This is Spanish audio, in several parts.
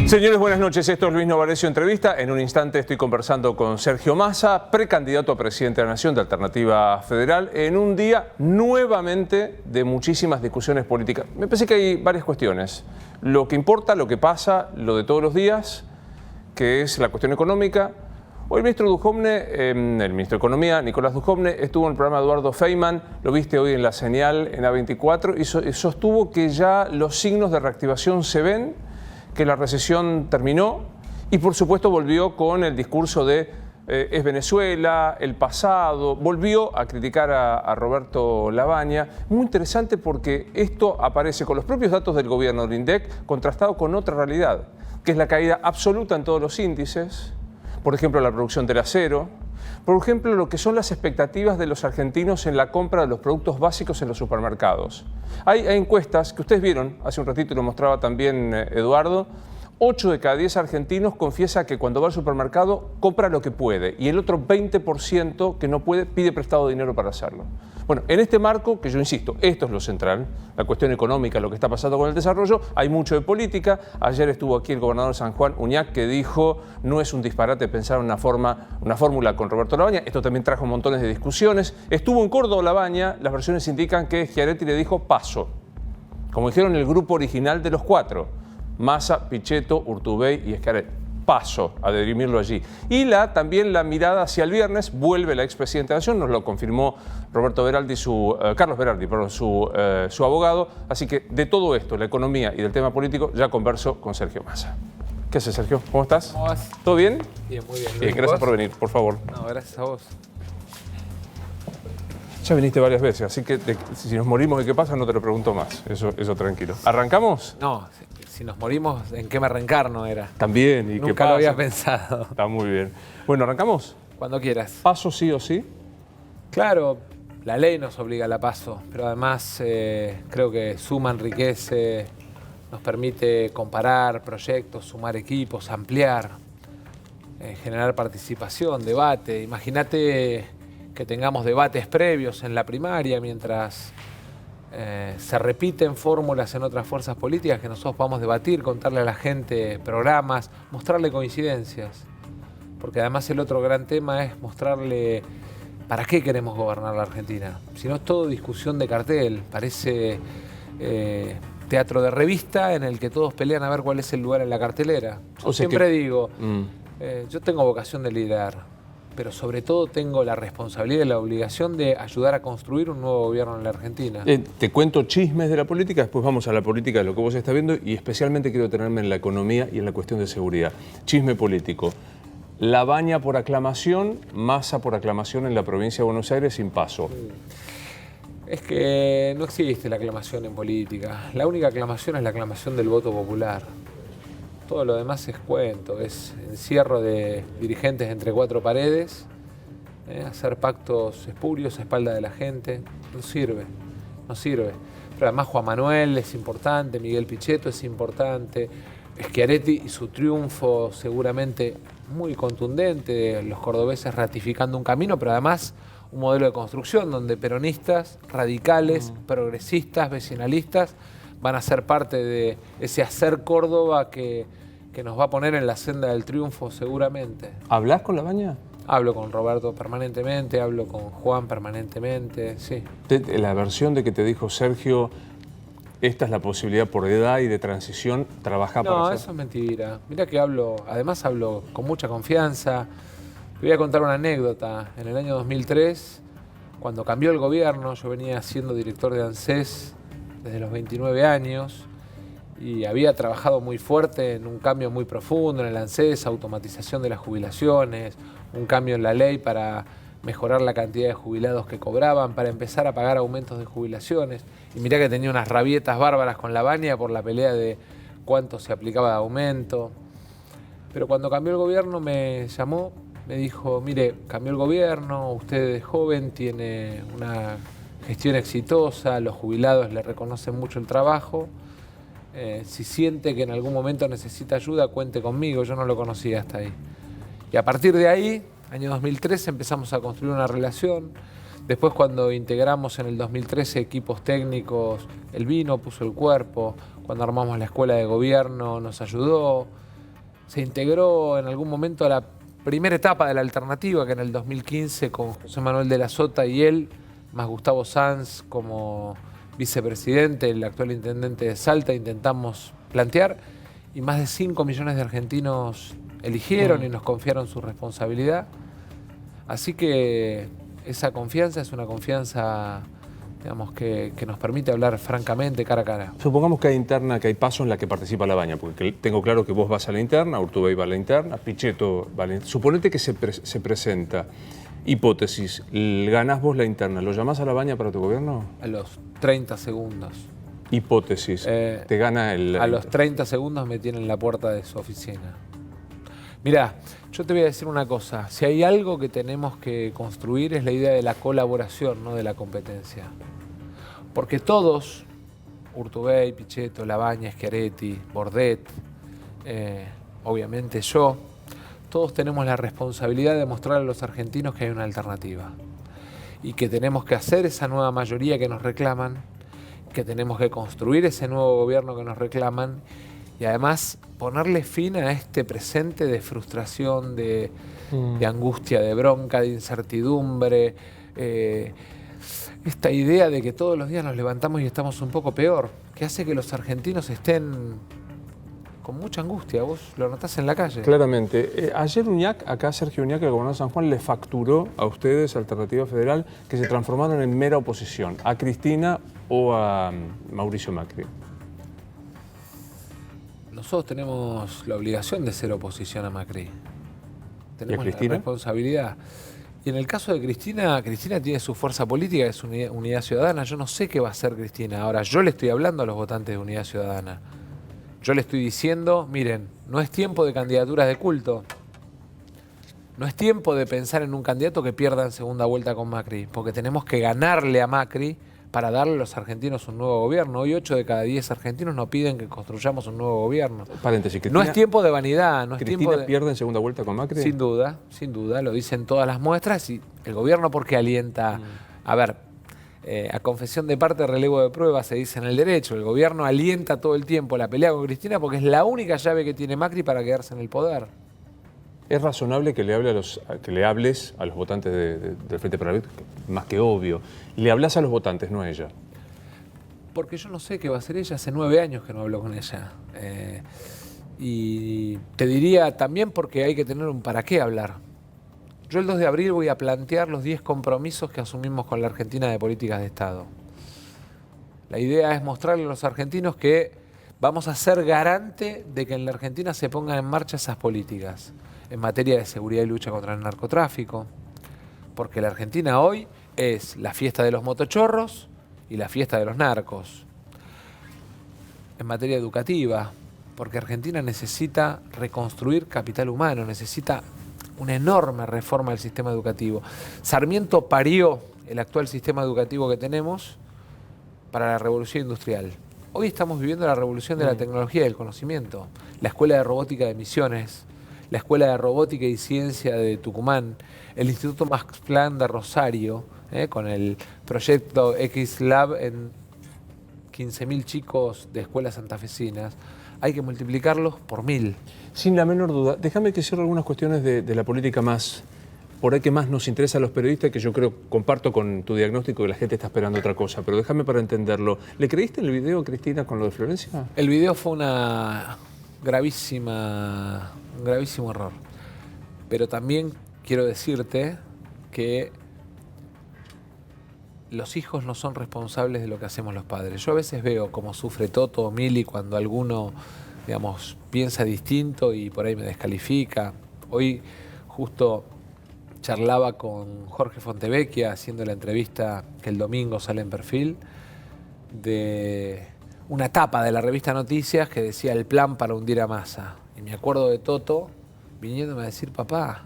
Señores, buenas noches. Esto es Luis Novarecio Entrevista. En un instante estoy conversando con Sergio Massa, precandidato a presidente de la Nación de Alternativa Federal, en un día nuevamente de muchísimas discusiones políticas. Me parece que hay varias cuestiones. Lo que importa, lo que pasa, lo de todos los días, que es la cuestión económica. Hoy el ministro Duhovne, el ministro de Economía, Nicolás Duhovne, estuvo en el programa de Eduardo Feynman, lo viste hoy en La Señal, en A24, y sostuvo que ya los signos de reactivación se ven, que la recesión terminó y por supuesto volvió con el discurso de es Venezuela, el pasado, volvió a criticar a Roberto Lavagna. Muy interesante porque esto aparece con los propios datos del gobierno del INDEC contrastado con otra realidad, que es la caída absoluta en todos los índices, por ejemplo la producción del acero, por ejemplo lo que son las expectativas de los argentinos en la compra de los productos básicos en los supermercados. Hay encuestas que ustedes vieron hace un ratito y lo mostraba también Eduardo. 8 de cada 10 argentinos confiesa que cuando va al supermercado compra lo que puede y el otro 20% que no puede pide prestado dinero para hacerlo. Bueno, en este marco, que yo insisto, esto es lo central, la cuestión económica, lo que está pasando con el desarrollo, hay mucho de política. Ayer estuvo aquí el gobernador de San Juan, Uñac, que dijo no es un disparate pensar en una fórmula con Roberto Lavagna. Esto también trajo montones de discusiones. Estuvo en Córdoba Lavagna, las versiones indican que Schiaretti le dijo paso, como dijeron el grupo original de los 4. Massa, Pichetto, Urtubey y Schiaretti. Paso a dirimirlo allí. Y también la mirada hacia el viernes, vuelve la expresidenta de la Nación, nos lo confirmó Carlos Berardi, su abogado. Así que de todo esto, la economía y del tema político, ya converso con Sergio Massa. ¿Qué haces, Sergio? ¿Cómo estás? ¿Cómo vas? ¿Todo bien? Bien, muy bien. Bien, gracias por venir, por favor. No, gracias a vos. Ya viniste varias veces, así que si nos morimos de qué pasa, no te lo pregunto más. Eso tranquilo. ¿Arrancamos? No, si nos morimos, ¿en qué me reencarno era? También. ¿Y qué Nunca pasa? lo había pensado. Está muy bien. Bueno, ¿arrancamos? Cuando quieras. ¿Paso sí o sí? Claro, la ley nos obliga a la paso, pero además creo que suma, enriquece, nos permite comparar proyectos, sumar equipos, ampliar, generar participación, debate. Imagínate que tengamos debates previos en la primaria mientras se repiten fórmulas en otras fuerzas políticas, que nosotros podamos debatir, contarle a la gente programas, mostrarle coincidencias. Porque además el otro gran tema es mostrarle para qué queremos gobernar la Argentina. Si no es todo discusión de cartel, parece teatro de revista en el que todos pelean a ver cuál es el lugar en la cartelera. Yo siempre digo, yo tengo vocación de liderar, pero sobre todo tengo la responsabilidad y la obligación de ayudar a construir un nuevo gobierno en la Argentina. Te cuento chismes de la política, después vamos a la política de lo que vos estás viendo y especialmente quiero detenerme en la economía y en la cuestión de seguridad. Chisme político. Lavagna por aclamación, Massa por aclamación en la provincia de Buenos Aires sin paso. Es que no existe la aclamación en política. La única aclamación es la aclamación del voto popular. Todo lo demás es cuento, es encierro de dirigentes entre 4 paredes, hacer pactos espurios a espalda de la gente. No sirve, no sirve. Pero además Juan Manuel es importante, Miguel Pichetto es importante, Schiaretti y su triunfo seguramente muy contundente, los cordobeses ratificando un camino, pero además un modelo de construcción donde peronistas, radicales, progresistas, vecinalistas van a ser parte de ese hacer Córdoba que nos va a poner en la senda del triunfo seguramente. ¿Hablás con Lavagna? Hablo con Roberto permanentemente, hablo con Juan permanentemente, sí. La versión de que te dijo Sergio, esta es la posibilidad por edad y de transición, trabaja para No, eso es mentira. Mirá que además hablo con mucha confianza. Te voy a contar una anécdota. En el año 2003, cuando cambió el gobierno, yo venía siendo director de ANSES desde los 29 años y había trabajado muy fuerte en un cambio muy profundo en el ANSES, automatización de las jubilaciones, un cambio en la ley para mejorar la cantidad de jubilados que cobraban, para empezar a pagar aumentos de jubilaciones. Y mirá que tenía unas rabietas bárbaras con Lavagna por la pelea de cuánto se aplicaba de aumento. Pero cuando cambió el gobierno me llamó, me dijo, mire, cambió el gobierno, usted es joven, tiene una gestión exitosa, los jubilados le reconocen mucho el trabajo. Si siente que en algún momento necesita ayuda, cuente conmigo. Yo no lo conocía hasta ahí. Y a partir de ahí, año 2013, empezamos a construir una relación. Después, cuando integramos en el 2013 equipos técnicos, él vino, puso el cuerpo. Cuando armamos la escuela de gobierno, nos ayudó. se integró en algún momento a la primera etapa de la alternativa, que en el 2015 con José Manuel de la Sota y él, más Gustavo Sanz como vicepresidente, el actual intendente de Salta, intentamos plantear, y más de 5 millones de argentinos eligieron y nos confiaron su responsabilidad. Así que esa confianza es una confianza, digamos, que nos permite hablar francamente, cara a cara. Supongamos que hay interna, que hay paso en la que participa Labaña, porque tengo claro que vos vas a la interna, Urtubey va a la interna, Pichetto va a la interna. Suponete que se presenta, hipótesis, ganás vos la interna, ¿lo llamás a Labaña para tu gobierno? A los 30 segundos. Hipótesis, te gana el... A los 30 segundos me tienen en la puerta de su oficina. Mirá, yo te voy a decir una cosa. Si hay algo que tenemos que construir es la idea de la colaboración, no de la competencia. Porque todos, Urtubey, Pichetto, Labaña, Schiaretti, Bordet, obviamente yo, todos tenemos la responsabilidad de mostrar a los argentinos que hay una alternativa. Y que tenemos que hacer esa nueva mayoría que nos reclaman, que tenemos que construir ese nuevo gobierno que nos reclaman y además ponerle fin a este presente de frustración, de angustia, de bronca, de incertidumbre, esta idea de que todos los días nos levantamos y estamos un poco peor, que hace que los argentinos estén con mucha angustia. Vos lo notás en la calle. Claramente. Ayer Uñac, acá Sergio Uñac, el gobernador de San Juan, le facturó a ustedes, Alternativa Federal, que se transformaron en mera oposición, a Cristina o a Mauricio Macri. Nosotros tenemos la obligación de ser oposición a Macri. Tenemos ¿Y a Cristina? la responsabilidad. Y en el caso de Cristina, Cristina tiene su fuerza política, es Unidad Ciudadana. Yo no sé qué va a hacer Cristina. Ahora, yo le estoy hablando a los votantes de Unidad Ciudadana. Yo le estoy diciendo, miren, no es tiempo de candidaturas de culto. No es tiempo de pensar en un candidato que pierda en segunda vuelta con Macri, porque tenemos que ganarle a Macri para darle a los argentinos un nuevo gobierno. Hoy 8 de cada 10 argentinos nos piden que construyamos un nuevo gobierno. Paréntesis, Cristina, no es tiempo de vanidad. No es ¿Cristina tiempo de... pierde en segunda vuelta con Macri? Sin duda, lo dicen todas las muestras. Y el gobierno, porque alienta... A ver, a confesión de parte, relevo de prueba, se dice en el derecho. El gobierno alienta todo el tiempo la pelea con Cristina porque es la única llave que tiene Macri para quedarse en el poder. ¿Es razonable que le hables a los votantes del Frente para la Victoria? Más que obvio. Le hablas a los votantes, no a ella. Porque yo no sé qué va a hacer ella. Hace 9 años que no hablo con ella. Y te diría también porque hay que tener un para qué hablar. Yo el 2 de abril voy a plantear los 10 compromisos que asumimos con la Argentina de políticas de Estado. La idea es mostrarle a los argentinos que vamos a ser garante de que en la Argentina se pongan en marcha esas políticas en materia de seguridad y lucha contra el narcotráfico. Porque la Argentina hoy es la fiesta de los motochorros y la fiesta de los narcos. En materia educativa, porque Argentina necesita reconstruir capital humano, necesita una enorme reforma del sistema educativo. Sarmiento parió el actual sistema educativo que tenemos para la revolución industrial. Hoy estamos viviendo la revolución de la tecnología y del conocimiento. La Escuela de Robótica de Misiones, la Escuela de Robótica y Ciencia de Tucumán, el Instituto Max Planck de Rosario, con el proyecto X-Lab en 15.000 chicos de escuelas santafesinas. Hay que multiplicarlos por 1.000. Sin la menor duda. Déjame que cierre algunas cuestiones de la política más, por ahí que más nos interesa a los periodistas, que yo creo, comparto con tu diagnóstico que la gente está esperando otra cosa, pero déjame para entenderlo. ¿Le creíste en el video, Cristina, con lo de Florencia? El video fue un gravísimo error. Pero también quiero decirte que los hijos no son responsables de lo que hacemos los padres. Yo a veces veo cómo sufre Toto o Mili cuando alguno, digamos, piensa distinto y por ahí me descalifica. Hoy justo charlaba con Jorge Fontevecchia haciendo la entrevista que el domingo sale en Perfil de una tapa de la revista Noticias que decía el plan para hundir a Massa. Y me acuerdo de Toto viniéndome a decir, papá,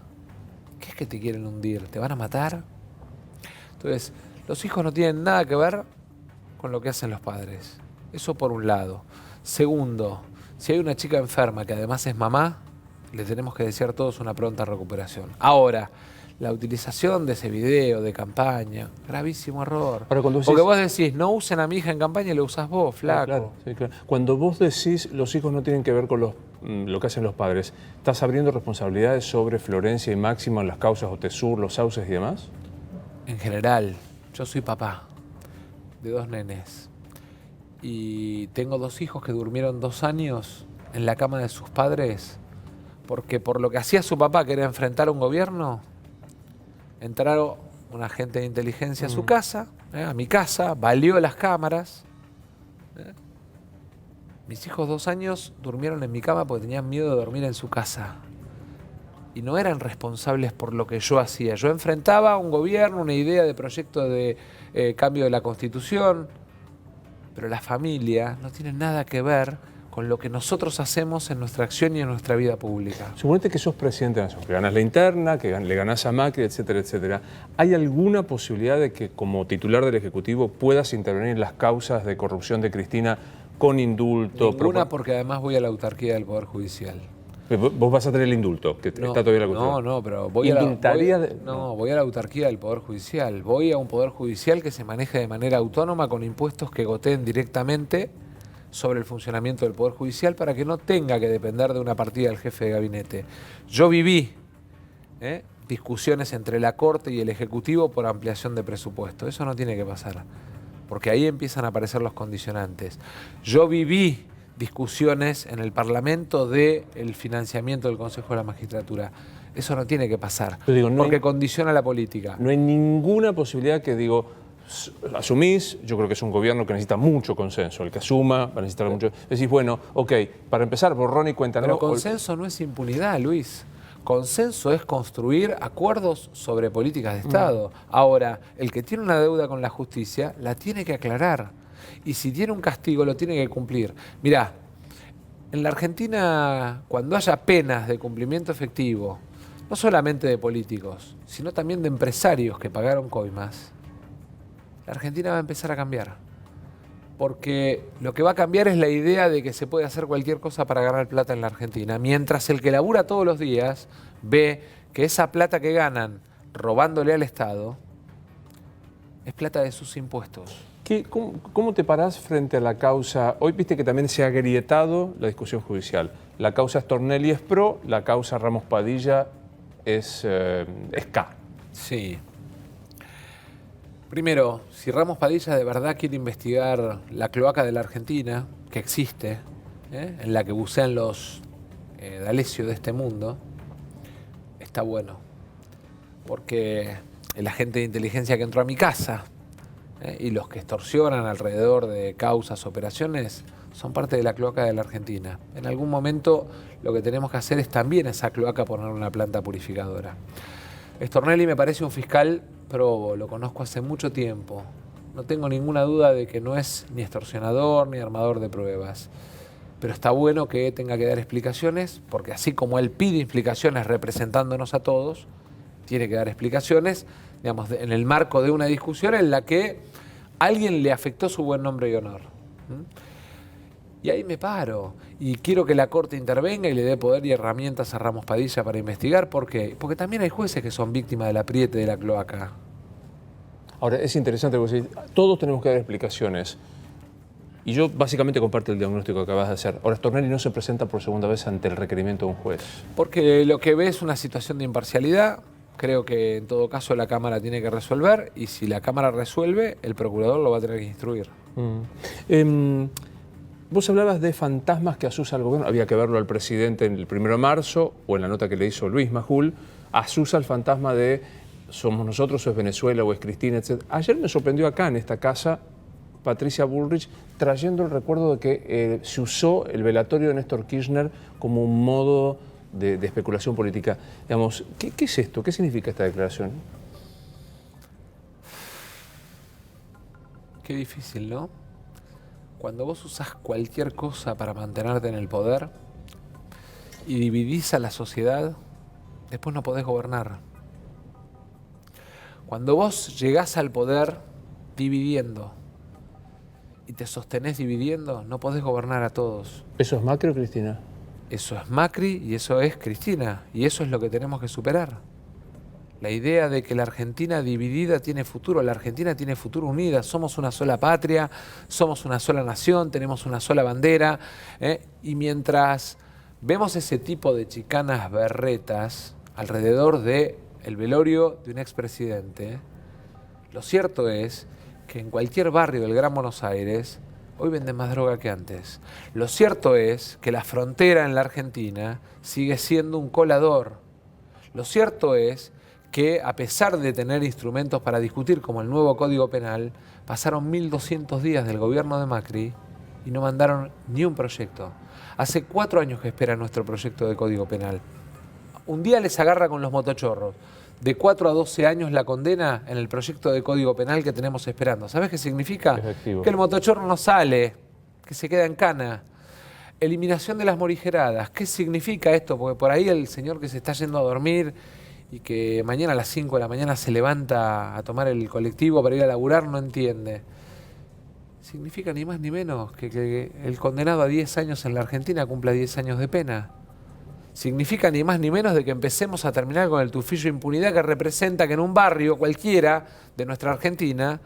¿qué es que te quieren hundir? ¿Te van a matar? Entonces, los hijos no tienen nada que ver con lo que hacen los padres. Eso por un lado. Segundo, si hay una chica enferma que además es mamá, le tenemos que desear todos una pronta recuperación. Ahora, la utilización de ese video de campaña, gravísimo error. Ahora, cuando decís, porque vos decís, no usen a mi hija en campaña y lo usás vos, flaco. Claro, sí, claro. Cuando vos decís los hijos no tienen que ver con lo que hacen los padres, ¿estás abriendo responsabilidades sobre Florencia y Máximo en las causas Otesur, los Sauces y demás? En general, yo soy papá de 2 nenes y tengo 2 hijos que durmieron 2 años en la cama de sus padres porque por lo que hacía su papá, que era enfrentar un gobierno, entraron un agente de inteligencia a su casa, a mi casa, valió las cámaras. Mis hijos 2 años durmieron en mi cama porque tenían miedo de dormir en su casa. Y no eran responsables por lo que yo hacía. Yo enfrentaba un gobierno, una idea de proyecto de cambio de la Constitución, pero la familia no tiene nada que ver con lo que nosotros hacemos en nuestra acción y en nuestra vida pública. Suponete que sos presidente de la Nación, que ganás la interna, que le ganás a Macri, etcétera, etcétera. ¿Hay alguna posibilidad de que como titular del Ejecutivo puedas intervenir en las causas de corrupción de Cristina con indulto? Ninguna, porque además voy a la autarquía del Poder Judicial. Vos vas a tener el indulto, que No, está todavía la cuestión. no, pero voy a la autarquía del Poder Judicial. Voy a un Poder Judicial que se maneje de manera autónoma con impuestos que goteen directamente sobre el funcionamiento del Poder Judicial para que no tenga que depender de una partida del jefe de gabinete. Yo viví discusiones entre la Corte y el Ejecutivo por ampliación de presupuesto. Eso no tiene que pasar, porque ahí empiezan a aparecer los condicionantes. Yo viví discusiones en el Parlamento del financiamiento del Consejo de la Magistratura. Eso no tiene que pasar, porque condiciona la política. No hay ninguna posibilidad que, asumís, yo creo que es un gobierno que necesita mucho consenso. El que asuma va a necesitar mucho. Decís, bueno, ok, para empezar, borrón y cuenta nueva. Pero consenso no es impunidad, Luis. Consenso es construir acuerdos sobre políticas de Estado. Ahora, el que tiene una deuda con la justicia la tiene que aclarar. Y si tiene un castigo, lo tiene que cumplir. Mirá, en la Argentina, cuando haya penas de cumplimiento efectivo, no solamente de políticos, sino también de empresarios que pagaron coimas, la Argentina va a empezar a cambiar. Porque lo que va a cambiar es la idea de que se puede hacer cualquier cosa para ganar plata en la Argentina, mientras el que labura todos los días ve que esa plata que ganan robándole al Estado es plata de sus impuestos. ¿Cómo te parás frente a la causa? Hoy viste que también se ha agrietado la discusión judicial. La causa Stornelli es pro, la causa Ramos Padilla es K. Sí. Primero, si Ramos Padilla de verdad quiere investigar la cloaca de la Argentina, que existe, en la que bucean los D'Alessio de este mundo, está bueno. Porque el agente de inteligencia que entró a mi casa y los que extorsionan alrededor de causas, operaciones, son parte de la cloaca de la Argentina. En algún momento lo que tenemos que hacer es también esa cloaca poner una planta purificadora. Stornelli me parece un fiscal probo, lo conozco hace mucho tiempo. No tengo ninguna duda de que no es ni extorsionador ni armador de pruebas. Pero está bueno que tenga que dar explicaciones, porque así como él pide explicaciones representándonos a todos, tiene que dar explicaciones, digamos, en el marco de una discusión en la que alguien le afectó su buen nombre y honor. Y ahí me paro. Y quiero que la Corte intervenga y le dé poder y herramientas a Ramos Padilla para investigar. ¿Por qué? Porque también hay jueces que son víctimas del apriete de la cloaca. Ahora, es interesante porque todos tenemos que dar explicaciones. Y yo básicamente comparto el diagnóstico que acabas de hacer. Ahora, Stornelli no se presenta por segunda vez ante el requerimiento de un juez. Porque lo que ve es una situación de imparcialidad. Creo que en todo caso la Cámara tiene que resolver. Y si la Cámara resuelve, el procurador lo va a tener que instruir. Vos hablabas de fantasmas que asusa al gobierno. Había que verlo al presidente en el 1 de marzo o en la nota que le hizo Luis Majul. Asusa el fantasma de somos nosotros, o es Venezuela, o es Cristina, etc. Ayer me sorprendió acá en esta casa Patricia Bullrich trayendo el recuerdo de que se usó el velatorio de Néstor Kirchner como un modo de especulación política. Digamos, ¿qué es esto? ¿Qué significa esta declaración? Qué difícil, ¿no? Cuando vos usás cualquier cosa para mantenerte en el poder y dividís a la sociedad, después no podés gobernar. Cuando vos llegás al poder dividiendo y te sostenés dividiendo, no podés gobernar a todos. ¿Eso es Macri o Cristina? Eso es Macri y eso es Cristina. Y eso es lo que tenemos que superar. La idea de que la Argentina dividida tiene futuro, la Argentina tiene futuro unida, somos una sola patria, somos una sola nación, tenemos una sola bandera, y mientras vemos ese tipo de chicanas berretas alrededor del velorio de un expresidente, lo cierto es que en cualquier barrio del Gran Buenos Aires hoy venden más droga que antes. Lo cierto es que la frontera en la Argentina sigue siendo un colador. Lo cierto es que a pesar de tener instrumentos para discutir como el nuevo Código Penal, pasaron 1.200 días del gobierno de Macri y no mandaron ni un proyecto. Hace 4 años que espera nuestro proyecto de Código Penal. Un día les agarra con los motochorros. De 4 a 12 años la condena en el proyecto de Código Penal que tenemos esperando. ¿Sabes qué significa? Efectivo. Que el motochorro no sale, que se queda en cana. Eliminación de las morigeradas. ¿Qué significa esto? Porque por ahí el señor que se está yendo a dormir y que mañana a las 5 de la mañana se levanta a tomar el colectivo para ir a laburar no entiende. Significa ni más ni menos que el condenado a 10 años en la Argentina cumpla 10 años de pena. Significa ni más ni menos de que empecemos a terminar con el tufillo de impunidad que representa que en un barrio cualquiera de nuestra Argentina,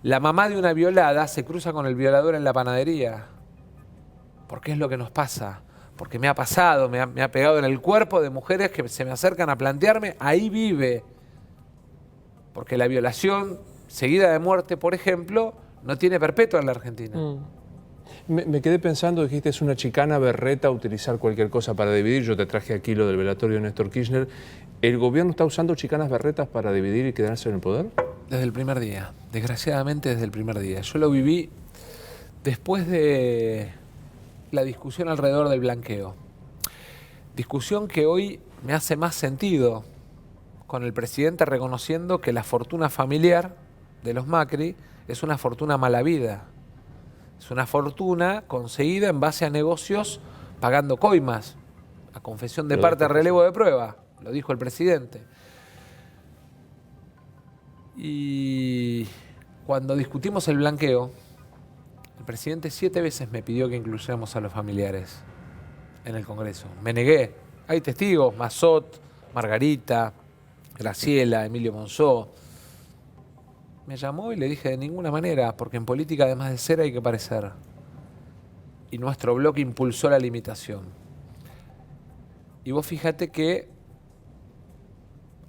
la mamá de una violada se cruza con el violador en la panadería. Porque es lo que nos pasa. Porque me ha pasado, me ha pegado en el cuerpo de mujeres que se me acercan a plantearme, ahí vive. Porque la violación seguida de muerte, por ejemplo, no tiene perpetua en la Argentina. Me quedé pensando, dijiste, es una chicana berreta utilizar cualquier cosa para dividir. Yo te traje aquí lo del velatorio de Néstor Kirchner. ¿El gobierno está usando chicanas berretas para dividir y quedarse en el poder? Desde el primer día, desgraciadamente desde el primer día. Yo lo viví después de la discusión alrededor del blanqueo. Discusión que hoy me hace más sentido, con el presidente reconociendo que la fortuna familiar de los Macri es una fortuna mala vida. Es una fortuna conseguida en base a negocios pagando coimas, a confesión de parte, a relevo de prueba, lo dijo el presidente. Y cuando discutimos el blanqueo, el presidente 7 veces me pidió que incluyéramos a los familiares en el Congreso. Me negué. Hay testigos, Mazot, Margarita, Graciela, Emilio Monzó. Me llamó y le dije de ninguna manera, porque en política además de ser hay que parecer. Y nuestro bloque impulsó la limitación. Y vos fíjate que,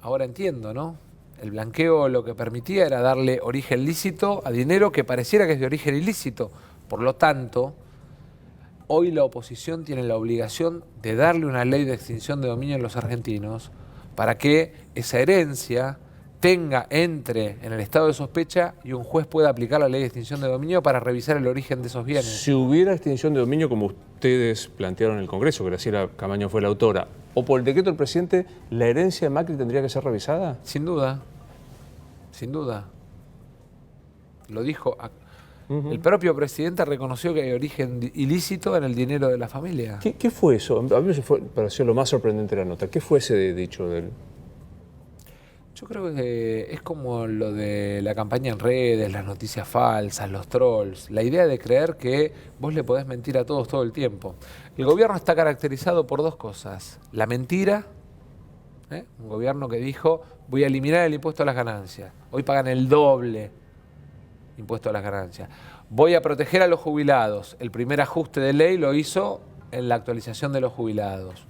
ahora entiendo, ¿no? El blanqueo lo que permitía era darle origen lícito a dinero que pareciera que es de origen ilícito. Por lo tanto, hoy la oposición tiene la obligación de darle una ley de extinción de dominio a los argentinos para que esa herencia entre en el estado de sospecha y un juez pueda aplicar la ley de extinción de dominio para revisar el origen de esos bienes. Si hubiera extinción de dominio, como ustedes plantearon en el Congreso, Graciela Camaño fue la autora, o por el decreto del presidente, ¿la herencia de Macri tendría que ser revisada? Sin duda, sin duda. Lo dijo. El propio presidente reconoció que hay origen ilícito en el dinero de la familia. ¿Qué fue eso? A mí me pareció lo más sorprendente de la nota. ¿Qué fue ese dicho de él? Yo creo que es como lo de la campaña en redes, las noticias falsas, los trolls. La idea de creer que vos le podés mentir a todos todo el tiempo. El gobierno está caracterizado por 2 cosas. La mentira, un gobierno que dijo, voy a eliminar el impuesto a las ganancias. Hoy pagan el doble impuesto a las ganancias. Voy a proteger a los jubilados. El primer ajuste de ley lo hizo en la actualización de los jubilados.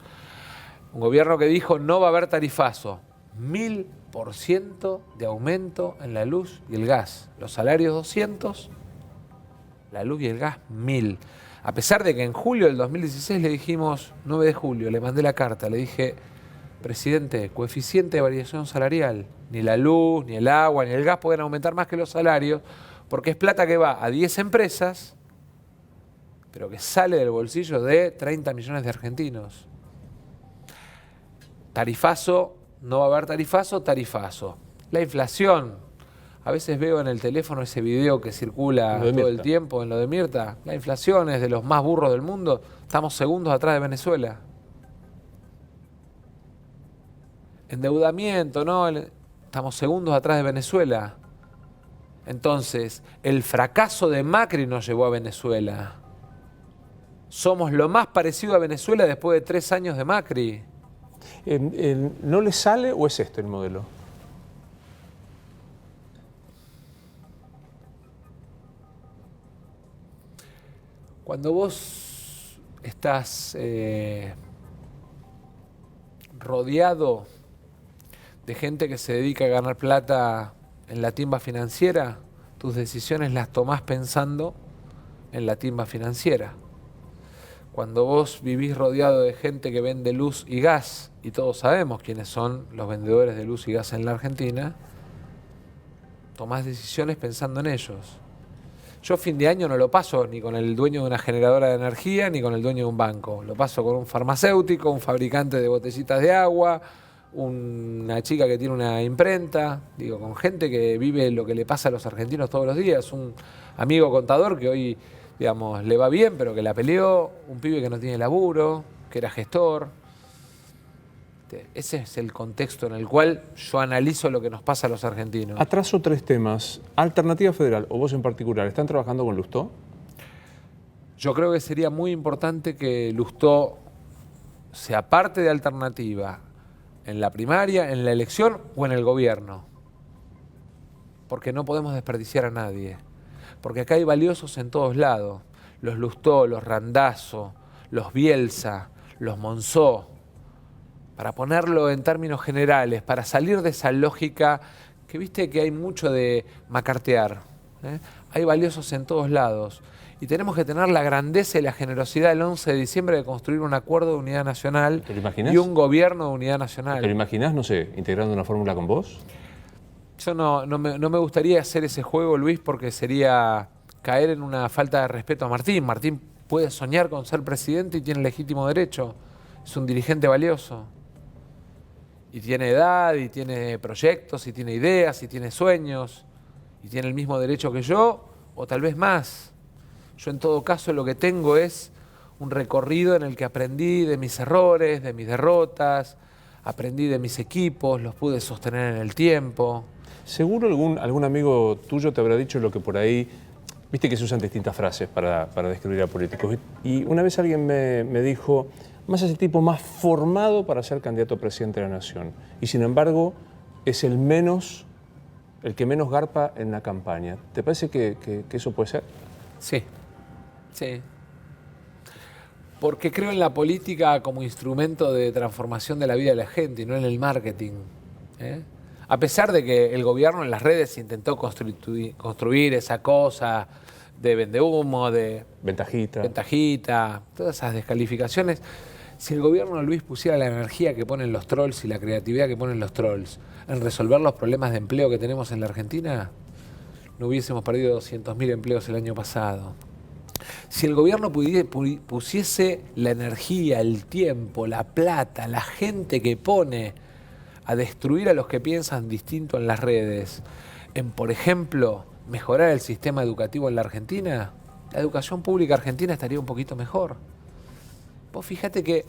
Un gobierno que dijo, no va a haber tarifazo. 1000% de aumento en la luz y el gas. Los salarios 200, la luz y el gas 1000. A pesar de que en julio del 2016 le dijimos, 9 de julio, le mandé la carta, le dije, presidente, coeficiente de variación salarial, ni la luz, ni el agua, ni el gas pueden aumentar más que los salarios, porque es plata que va a 10 empresas, pero que sale del bolsillo de 30 millones de argentinos. Tarifazo. No va a haber tarifazo, tarifazo. La inflación. A veces veo en el teléfono ese video que circula todo el tiempo en lo de Mirta. La inflación es de los más burros del mundo. Estamos segundos atrás de Venezuela. Endeudamiento, ¿no? Estamos segundos atrás de Venezuela. Entonces, el fracaso de Macri nos llevó a Venezuela. Somos lo más parecido a Venezuela después de 3 años de Macri. ¿No le sale o es este el modelo? Cuando vos estás rodeado de gente que se dedica a ganar plata en la timba financiera, tus decisiones las tomás pensando en la timba financiera. Cuando vos vivís rodeado de gente que vende luz y gas, y todos sabemos quiénes son los vendedores de luz y gas en la Argentina, tomás decisiones pensando en ellos. Yo fin de año no lo paso ni con el dueño de una generadora de energía ni con el dueño de un banco. Lo paso con un farmacéutico, un fabricante de botellitas de agua, una chica que tiene una imprenta, digo, con gente que vive lo que le pasa a los argentinos todos los días. Un amigo contador que hoy, digamos, le va bien, pero que la peleó, un pibe que no tiene laburo, que era gestor. Ese es el contexto en el cual yo analizo lo que nos pasa a los argentinos. Atraso 3 temas. Alternativa Federal, o vos en particular, ¿están trabajando con Lustó? Yo creo que sería muy importante que Lustó sea parte de Alternativa en la primaria, en la elección o en el gobierno. Porque no podemos desperdiciar a nadie. Porque acá hay valiosos en todos lados. Los Lustó, los Randazzo, los Bielsa, los Monzó. Para ponerlo en términos generales, para salir de esa lógica que viste que hay mucho de macartear. Hay valiosos en todos lados. Y tenemos que tener la grandeza y la generosidad el 11 de diciembre de construir un acuerdo de unidad nacional y un gobierno de unidad nacional. ¿Te lo imaginás, no sé, integrando una fórmula con vos? Yo no me gustaría hacer ese juego, Luis, porque sería caer en una falta de respeto a Martín. Martín puede soñar con ser presidente y tiene legítimo derecho. Es un dirigente valioso. Y tiene edad, y tiene proyectos, y tiene ideas, y tiene sueños, y tiene el mismo derecho que yo, o tal vez más. Yo en todo caso lo que tengo es un recorrido en el que aprendí de mis errores, de mis derrotas, aprendí de mis equipos, los pude sostener en el tiempo. Seguro algún amigo tuyo te habrá dicho lo que por ahí, viste que se usan distintas frases para describir a políticos. Y una vez alguien me dijo, más es el tipo más formado para ser candidato a presidente de la Nación. Y sin embargo, es el que menos garpa en la campaña. ¿Te parece que eso puede ser? Sí, sí. Porque creo en la política como instrumento de transformación de la vida de la gente y no en el marketing. A pesar de que el gobierno en las redes intentó construir esa cosa de vendehumo, de ventajita, todas esas descalificaciones. Si el gobierno de Luis pusiera la energía que ponen los trolls y la creatividad que ponen los trolls en resolver los problemas de empleo que tenemos en la Argentina, no hubiésemos perdido 200.000 empleos el año pasado. Si el gobierno pusiese la energía, el tiempo, la plata, la gente que pone a destruir a los que piensan distinto en las redes, en, por ejemplo, mejorar el sistema educativo en la Argentina, la educación pública argentina estaría un poquito mejor. Vos fíjate que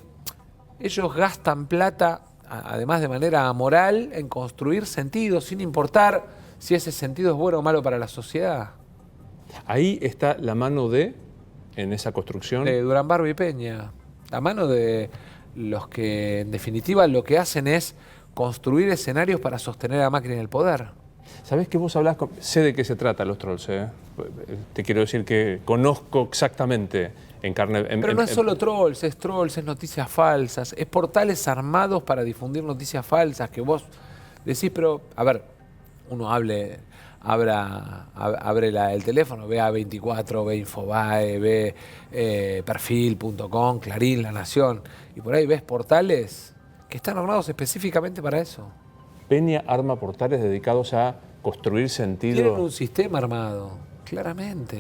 ellos gastan plata, además de manera amoral, en construir sentido, sin importar si ese sentido es bueno o malo para la sociedad. Ahí está la mano en esa construcción. De Durán Barba y Peña. La mano de los que, en definitiva, lo que hacen es construir escenarios para sostener a Macri en el poder. ¿Sabés que vos hablás? Sé de qué se trata los trolls, ¿eh? Te quiero decir que conozco exactamente en carne... Pero no es solo trolls, es noticias falsas, es portales armados para difundir noticias falsas que vos decís, pero, a ver, uno abre el teléfono, ve A24, ve Infobae, ve perfil.com, Clarín, La Nación, y por ahí ves portales que están armados específicamente para eso. Peña arma portales dedicados a construir sentido. Tienen un sistema armado, claramente.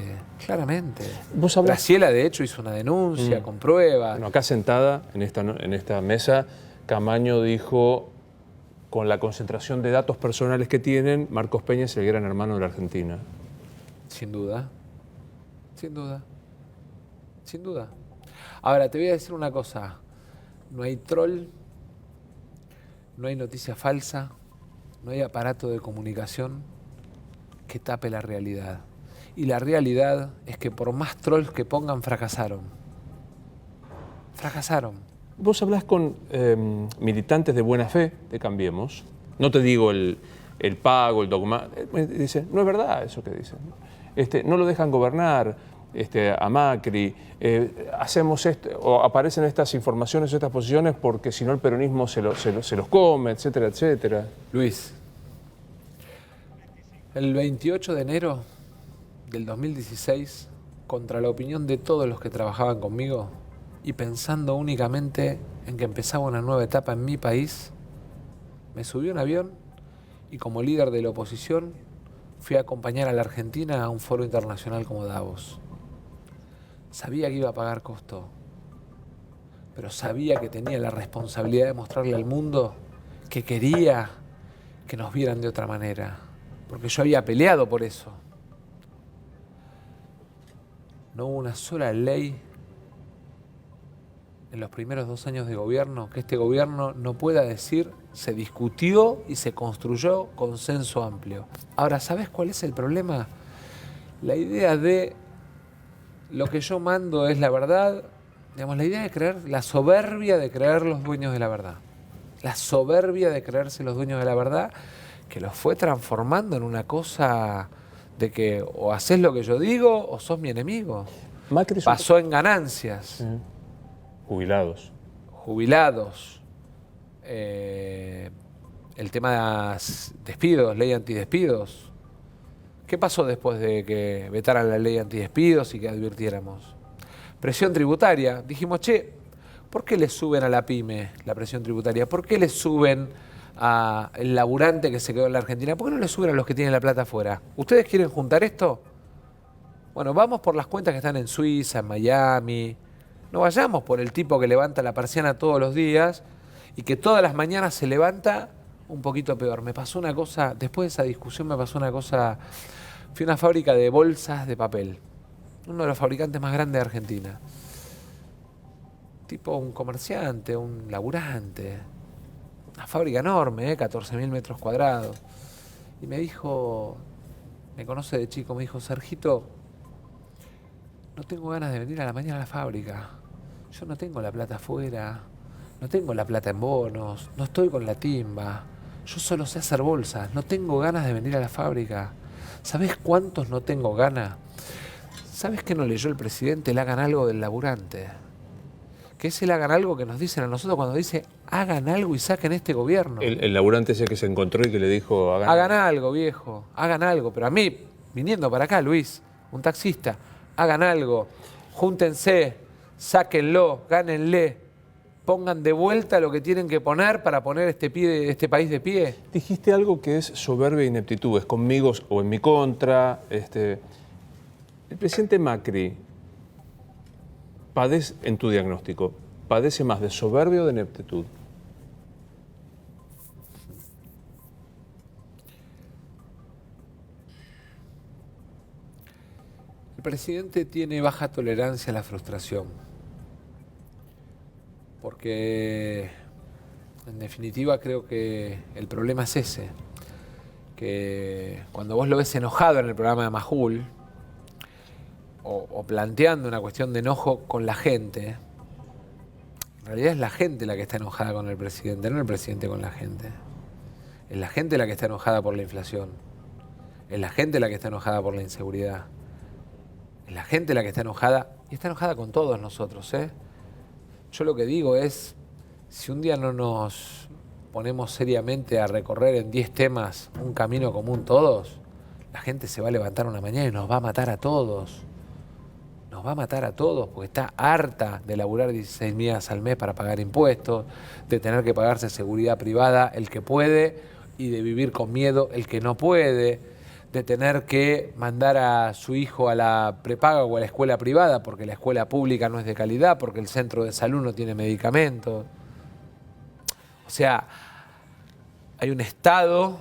¿Vos hablás? Graciela, de hecho, hizo una denuncia con pruebas. Bueno, acá sentada, en esta mesa, Camaño dijo, con la concentración de datos personales que tienen, Marcos Peña es el gran hermano de la Argentina. Sin duda. Ahora, te voy a decir una cosa. No hay troll, no hay noticia falsa, no hay aparato de comunicación que tape la realidad. Y la realidad es que por más trolls que pongan, fracasaron. Vos hablás con militantes de buena fe de Cambiemos. No te digo el pago, el dogma. Dice, no es verdad eso que dicen. No lo dejan gobernar. a Macri. Hacemos esto, o aparecen estas informaciones, estas posiciones, porque si no el peronismo se los come, etcétera, etcétera. Luis, el 28 de enero del 2016, contra la opinión de todos los que trabajaban conmigo y pensando únicamente en que empezaba una nueva etapa en mi país, me subí a un avión y como líder de la oposición fui a acompañar a la Argentina a un foro internacional como Davos. Sabía que iba a pagar costo, pero sabía que tenía la responsabilidad de mostrarle al mundo que quería que nos vieran de otra manera, porque yo había peleado por eso. No hubo una sola ley en los primeros 2 años de gobierno que este gobierno no pueda decir se discutió y se construyó consenso amplio. Ahora, ¿sabes cuál es el problema? La idea de lo que yo mando es la verdad, digamos, la idea de creer, la soberbia de creer los dueños de la verdad. La soberbia de creerse los dueños de la verdad, que los fue transformando en una cosa de que o haces lo que yo digo o sos mi enemigo. Macri pasó en ganancias. Jubilados. Jubilados. El tema de despidos, ley antidespidos. ¿Qué pasó después de que vetaran la ley antidespidos y que advirtiéramos? Presión tributaria. Dijimos, che, ¿por qué le suben a la pyme la presión tributaria? ¿Por qué le suben al laburante que se quedó en la Argentina? ¿Por qué no le suben a los que tienen la plata afuera? ¿Ustedes quieren juntar esto? Bueno, vamos por las cuentas que están en Suiza, en Miami. No vayamos por el tipo que levanta la persiana todos los días y que todas las mañanas se levanta un poquito peor. Me pasó una cosa, después de esa discusión me pasó una cosa. Fui a una fábrica de bolsas de papel, uno de los fabricantes más grandes de Argentina. Tipo un comerciante, un laburante, una fábrica enorme, 14.000 metros cuadrados. Y me dijo, me conoce de chico, me dijo, Sergito, no tengo ganas de venir a la mañana a la fábrica. Yo no tengo la plata afuera, no tengo la plata en bonos, no estoy con la timba. Yo solo sé hacer bolsas, no tengo ganas de venir a la fábrica. ¿Sabés cuántos no tengo ganas? ¿Sabés que no leyó el presidente el hagan algo del laburante? Que es el hagan algo que nos dicen a nosotros cuando dice hagan algo y saquen este gobierno. El laburante ese que se encontró y que le dijo hagan algo, viejo, hagan algo. Pero a mí, viniendo para acá, Luis, un taxista, hagan algo, júntense, sáquenlo, gánenle. Pongan de vuelta lo que tienen que poner para poner este país de pie. Dijiste algo que es soberbia e ineptitud, es conmigo o en mi contra. El presidente Macri padece, en tu diagnóstico, ¿padece más de soberbia o de ineptitud? El presidente tiene baja tolerancia a la frustración. Porque, en definitiva, creo que el problema es ese. Que cuando vos lo ves enojado en el programa de Majul, o planteando una cuestión de enojo con la gente, en realidad es la gente la que está enojada con el presidente, no el presidente con la gente. Es la gente la que está enojada por la inflación. Es la gente la que está enojada por la inseguridad. Es la gente la que está enojada, y está enojada con todos nosotros, ¿eh? Yo lo que digo es, si un día no nos ponemos seriamente a recorrer en 10 temas un camino común todos, la gente se va a levantar una mañana y nos va a matar a todos. Nos va a matar a todos porque está harta de laburar 16 días al mes para pagar impuestos, de tener que pagarse seguridad privada el que puede y de vivir con miedo el que no puede, de tener que mandar a su hijo a la prepaga o a la escuela privada porque la escuela pública no es de calidad, porque el centro de salud no tiene medicamentos. O sea, hay un Estado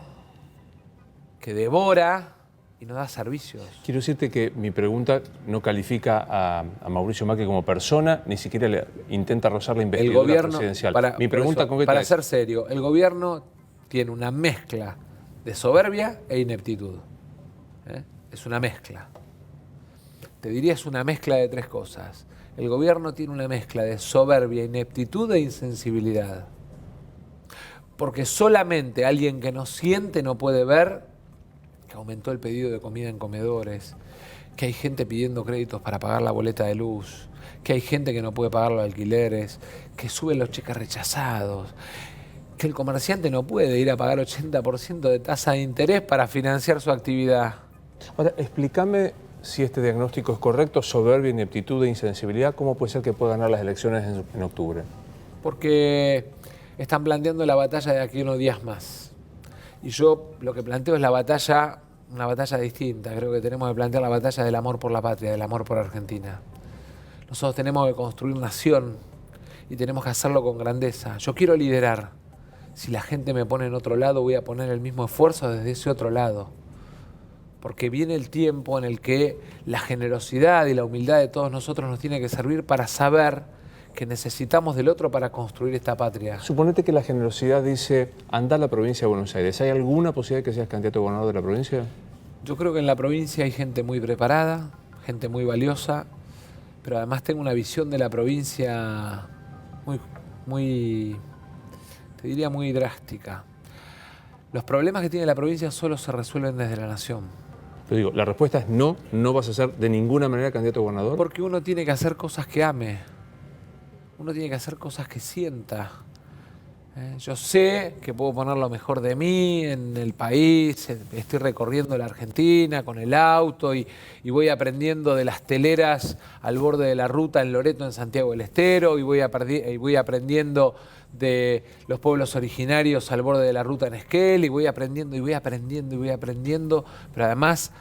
que devora y no da servicios. Quiero decirte que mi pregunta no califica a Mauricio Macri como persona, ni siquiera le intenta rozar la investidura presidencial. Mi pregunta concreta para ser serio, el gobierno tiene una mezcla de soberbia e ineptitud. Es una mezcla. Te diría es una mezcla de 3 cosas. El gobierno tiene una mezcla de soberbia, ineptitud e insensibilidad. Porque solamente alguien que no siente no puede ver que aumentó el pedido de comida en comedores, que hay gente pidiendo créditos para pagar la boleta de luz, que hay gente que no puede pagar los alquileres, que suben los cheques rechazados, que el comerciante no puede ir a pagar 80% de tasa de interés para financiar su actividad. Ahora, explícame si este diagnóstico es correcto: soberbia, ineptitud e insensibilidad. ¿Cómo puede ser que pueda ganar las elecciones en octubre? Porque están planteando la batalla de aquí a unos días más. Y yo lo que planteo es una batalla distinta. Creo que tenemos que plantear la batalla del amor por la patria, del amor por Argentina. Nosotros tenemos que construir nación y tenemos que hacerlo con grandeza. Yo quiero liderar. Si la gente me pone en otro lado, voy a poner el mismo esfuerzo desde ese otro lado. Porque viene el tiempo en el que la generosidad y la humildad de todos nosotros nos tiene que servir para saber que necesitamos del otro para construir esta patria. Suponete que la generosidad dice: anda a la provincia de Buenos Aires. ¿Hay alguna posibilidad de que seas candidato a gobernador de la provincia? Yo creo que en la provincia hay gente muy preparada, gente muy valiosa, pero además tengo una visión de la provincia te diría muy drástica. Los problemas que tiene la provincia solo se resuelven desde la nación. Te digo, la respuesta es no, no vas a ser de ninguna manera candidato a gobernador. Porque uno tiene que hacer cosas que ame, uno tiene que hacer cosas que sienta. Yo sé que puedo poner lo mejor de mí en el país, estoy recorriendo la Argentina con el auto y voy aprendiendo de las teleras al borde de la ruta en Loreto, en Santiago del Estero, y voy aprendiendo de los pueblos originarios al borde de la ruta en Esquel, y voy aprendiendo, pero además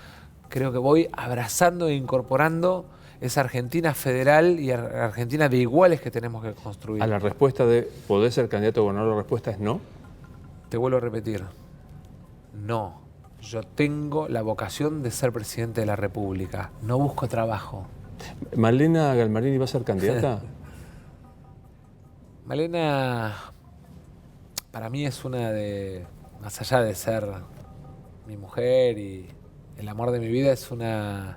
creo que voy abrazando e incorporando esa Argentina federal y Argentina de iguales que tenemos que construir. A la respuesta de ¿podés ser candidato a gobernador? La respuesta es no. Te vuelvo a repetir, no. Yo tengo la vocación de ser presidente de la República, no busco trabajo. ¿Malena Galmarini va a ser candidata? Malena, para mí es más allá de ser mi mujer y el amor de mi vida, es una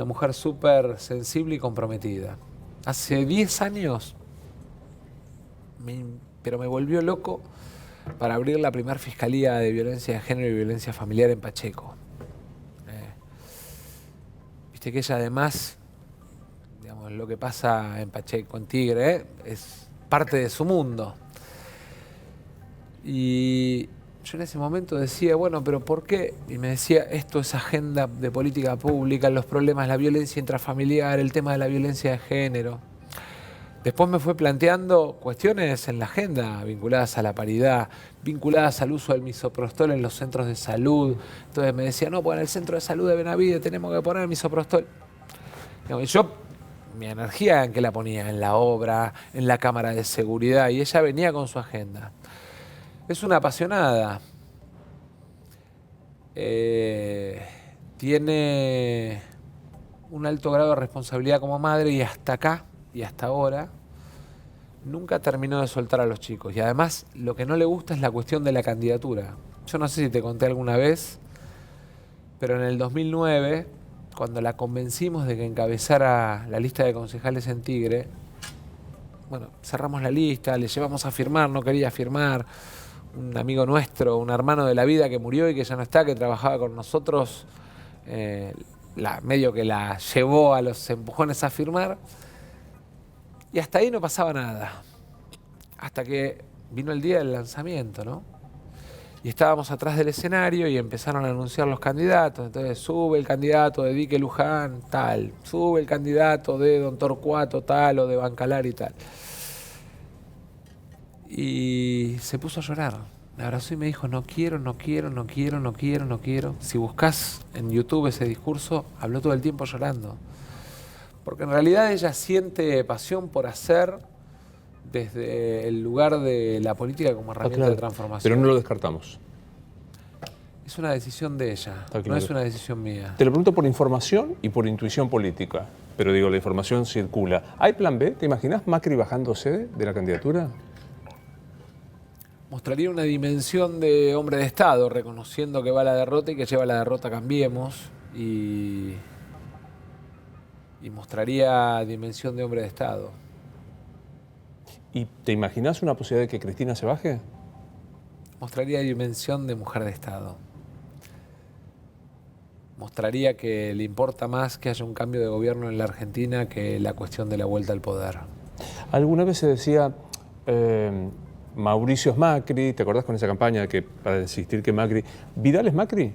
mujer súper sensible y comprometida. Hace 10 años, pero me volvió loco para abrir la primera fiscalía de violencia de género y violencia familiar en Pacheco. Viste que ella además, digamos, lo que pasa en Pacheco, en Tigre, es parte de su mundo. Y yo en ese momento decía, bueno, pero ¿por qué? Y me decía, esto es agenda de política pública, los problemas, la violencia intrafamiliar, el tema de la violencia de género. Después me fue planteando cuestiones en la agenda vinculadas a la paridad, vinculadas al uso del misoprostol en los centros de salud. Entonces me decía, no, pues en el centro de salud de Benavides tenemos que poner misoprostol. Y yo, mi energía, ¿en qué la ponía? En la obra, en la cámara de seguridad, y ella venía con su agenda. Es una apasionada. Tiene un alto grado de responsabilidad como madre y hasta acá, y hasta ahora, nunca terminó de soltar a los chicos. Y además, lo que no le gusta es la cuestión de la candidatura. Yo no sé si te conté alguna vez, pero en el 2009, cuando la convencimos de que encabezara la lista de concejales en Tigre, bueno, cerramos la lista, le llevamos a firmar, no quería firmar. Un amigo nuestro, un hermano de la vida que murió y que ya no está, que trabajaba con nosotros, medio que la llevó a los empujones a firmar. Y hasta ahí no pasaba nada. Hasta que vino el día del lanzamiento, ¿no? Y estábamos atrás del escenario y empezaron a anunciar los candidatos. Entonces sube el candidato de Dique Luján, tal. Sube el candidato de Don Torcuato, tal, o de Bancalar y tal. Y se puso a llorar. Me abrazó y me dijo, no quiero. Si buscas en YouTube ese discurso, habló todo el tiempo llorando. Porque en realidad ella siente pasión por hacer desde el lugar de la política como herramienta de transformación. Pero no lo descartamos. Es una decisión de ella, no es una decisión mía. Te lo pregunto por información y por intuición política. Pero digo, la información circula. ¿Hay plan B? ¿Te imaginas Macri bajándose de la candidatura? Mostraría una dimensión de hombre de Estado, reconociendo que va a la derrota y que lleva la derrota Cambiemos. Y mostraría dimensión de hombre de Estado. ¿Y te imaginas una posibilidad de que Cristina se baje? Mostraría dimensión de mujer de Estado. mostraría que le importa más que haya un cambio de gobierno en la Argentina que la cuestión de la vuelta al poder. Alguna vez se decía, Mauricio es Macri, ¿te acordás con esa campaña que para insistir que Macri... ¿Vidal es Macri?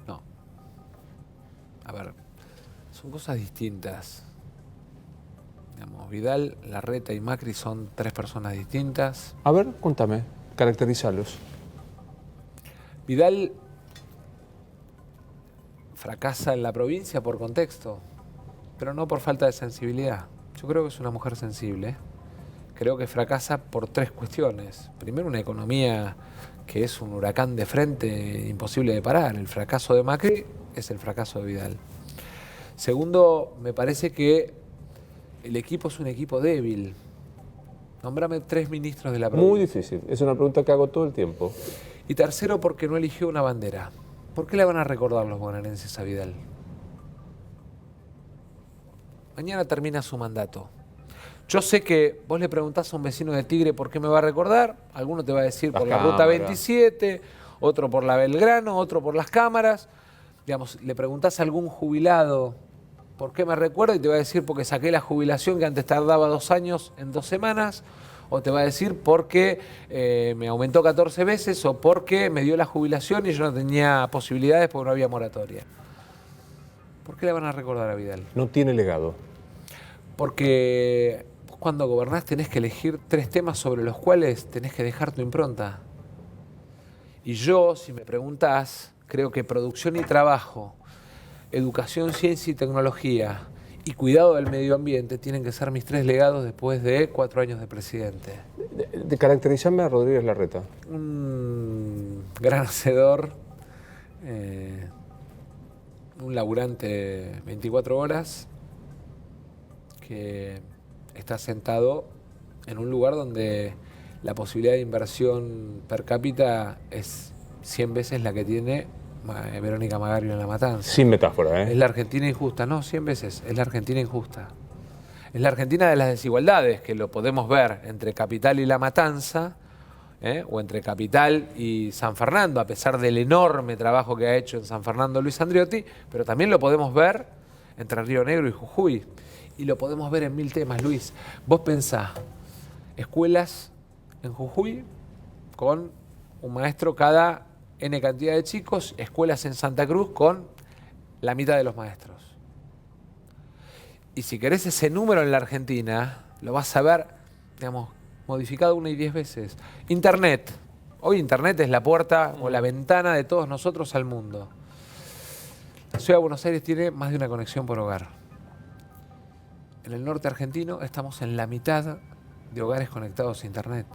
No. A ver, son cosas distintas. Digamos, Vidal, Larreta y Macri son tres personas distintas. A ver, contame, caracterizalos. Vidal fracasa en la provincia por contexto, pero no por falta de sensibilidad. Yo creo que es una mujer sensible. Creo que fracasa por tres cuestiones. Primero, una economía que es un huracán de frente imposible de parar. El fracaso de Macri es el fracaso de Vidal. Segundo, me parece que el equipo es un equipo débil. Nómbrame 3 ministros de la provincia. Muy difícil, es una pregunta que hago todo el tiempo. Y tercero, porque no eligió una bandera. ¿Por qué le van a recordar los bonaerenses a Vidal? Mañana termina su mandato. Yo sé que vos le preguntás a un vecino de Tigre por qué me va a recordar. Alguno te va a decir por la Ruta 27, otro por la Belgrano, otro por las cámaras. Digamos, le preguntás a algún jubilado por qué me recuerda y te va a decir porque saqué la jubilación que antes tardaba 2 años en 2 semanas. O te va a decir porque me aumentó 14 veces o porque me dio la jubilación y yo no tenía posibilidades porque no había moratoria. ¿Por qué le van a recordar a Vidal? No tiene legado. Porque vos cuando gobernás tenés que elegir 3 temas sobre los cuales tenés que dejar tu impronta. Y yo, si me preguntás, creo que producción y trabajo, educación, ciencia y tecnología y cuidado del medio ambiente tienen que ser mis 3 legados después de 4 años de presidente. De caracterizarme a Rodríguez Larreta. Un gran hacedor, un laburante 24 horas, que está sentado en un lugar donde la posibilidad de inversión per cápita es 100 veces la que tiene Verónica Magario en La Matanza. Sin metáfora, ¿eh? Es la Argentina injusta, no, 100 veces, es la Argentina injusta. Es la Argentina de las desigualdades, que lo podemos ver entre Capital y La Matanza, o entre Capital y San Fernando, a pesar del enorme trabajo que ha hecho en San Fernando Luis Andriotti, pero también lo podemos ver entre Río Negro y Jujuy. Y lo podemos ver en 1000 temas, Luis. Vos pensás, escuelas en Jujuy con un maestro cada N cantidad de chicos, escuelas en Santa Cruz con la mitad de los maestros. Y si querés ese número en la Argentina, lo vas a ver, digamos, modificado 1 y 10 veces. Internet. Hoy Internet es la puerta o la ventana de todos nosotros al mundo. La ciudad de Buenos Aires tiene más de una conexión por hogar. En el norte argentino estamos en la mitad de hogares conectados a Internet.